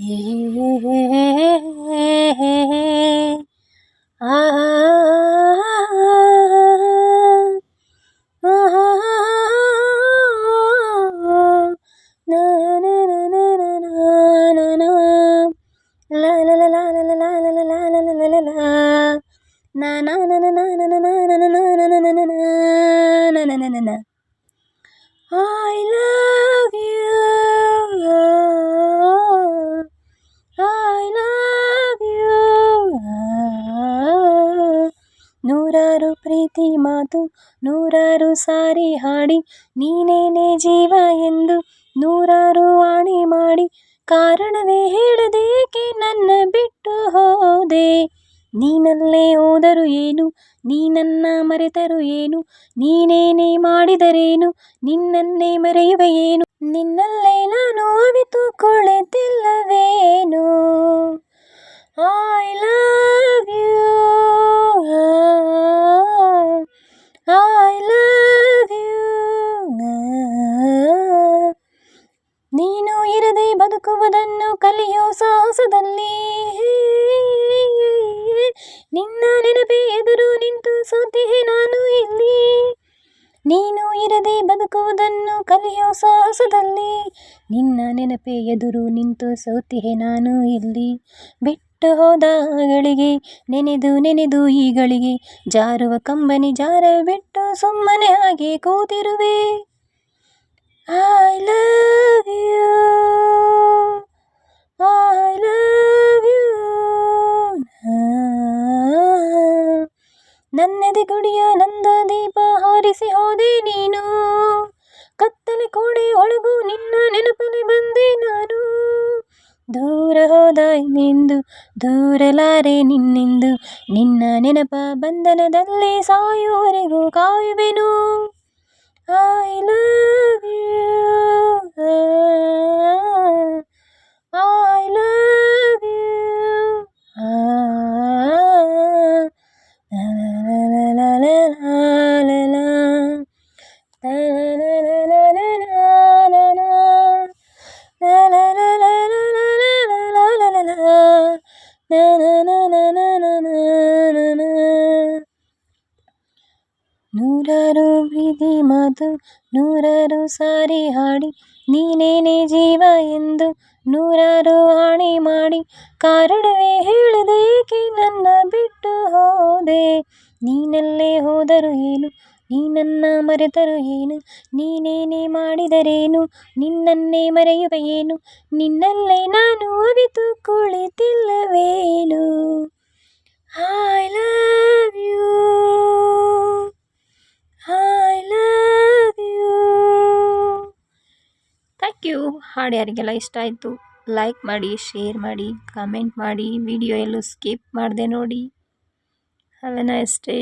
I love you, I love you. ನೂರಾರು ಪ್ರೀತಿ ಮಾತು ನೂರಾರು ಸಾರಿ ಹಾಡಿ ನೀನೇನೆ ಜೀವ ಎಂದು ನೂರಾರು ವಾಣಿ ಮಾಡಿ ಕಾರಣವೇ ಹೇಳದೇಕೆ ನನ್ನ ಬಿಟ್ಟು ಹೋದೆ. ನೀನಲ್ಲೇ ಹೋದರು ಏನು, ನೀನನ್ನ ಮರೆತರು ಏನು, ನೀನೇನೇ ಮಾಡಿದರೇನು, ನಿನ್ನನ್ನೇ ಮರೆಯುವೆ ಏನು, ನಿನ್ನಲ್ಲೇ ನಾನು ಅವಿತು ಕುಳಿತಿಲ್ಲವೇನು. I love you, I love you. ನೀನು ಇರದೆ ಬದುಕುವುದನ್ನು ಕಲಿಯೋ ಸಾಹಸದಲ್ಲಿ ನಿನ್ನ ನೆನಪೇ ಎದುರು ನಿಂತು ಸೋತಿಹೆ ನಾನು ಇಲ್ಲಿ. ನೀನು ಇರದೆ ಬದುಕುವುದನ್ನು ಕಲಿಯೋ ಸಾಹಸದಲ್ಲಿ ನಿನ್ನ ನೆನಪೇ ಎದುರು ನಿಂತು ಸೋತಿಹೆ ನಾನು ಇಲ್ಲಿ. ಬಿಟ್ಟು ಹೋದ ಗಳಿಗೆ ನೆನೆದು ನೆನೆದು ಈಗಳಿಗೆ ಜಾರುವ ಕಂಬನಿ ಜಾರ ಬಿಟ್ಟು ಸುಮ್ಮನೆ ಹಾಗೆ ಕೂತಿರುವೆ. I love you, I love you. ನನ್ನದೆ ಗುಡಿಯ ನಂದ ದೀಪ ಹಾರಿಸಿ ಹೋದೆ ನೀನು, ಕತ್ತಲೆ ಕೋಣೆ ಒಳಗು ನಿನ್ನ ನೆನಪಲ್ಲಿ ಬಂದೆ ನಾನು. ದೂರ ಹೋದ ಇನ್ನೆಂದು ದೂರಲಾರೆ ನಿನ್ನೆಂದು, ನಿನ್ನ ನೆನಪ ಬಂಧನದಲ್ಲಿ ಸಾಯುವವರೆಗೂ ಕಾಯುವೆನು. I love you, I love you. La la la la ನೂರಾರು ಪ್ರೀತಿ ಮಾತು ನೂರಾರು ಸಾರಿ ಹಾಡಿ ನೀನೇನೆ ಜೀವ ಎಂದು ನೂರಾರು ಹಾಣಿ ಮಾಡಿ ಕಾರಣವೇ ಹೇಳದೇಕೆ ನನ್ನ ಬಿಟ್ಟು ಹೋದೆ. ನೀನಲ್ಲೇ ಹೋದರು ಏನು, ನೀನನ್ನ ಮರೆತರು ಏನು, ನೀನೇನೇ ಮಾಡಿದರೇನು, ನಿನ್ನನ್ನೇ ಮರೆಯುವೆ ಏನು, ನಿನ್ನಲ್ಲೇ ನಾನು ಅವಿತು ಕುಳಿತಿಲ್ಲವೇನು. I love you, I love you. Thank you. ಹಾಡು ಯಾರಿಗೆಲ್ಲ ಇಷ್ಟ ಆಯಿತು ಲೈಕ್ ಮಾಡಿ, ಶೇರ್ ಮಾಡಿ, ಕಮೆಂಟ್ ಮಾಡಿ, ವಿಡಿಯೋ ಎಲ್ಲೂ ಸ್ಕಿಪ್ ಮಾಡದೆ ನೋಡಿ. Have A nice day.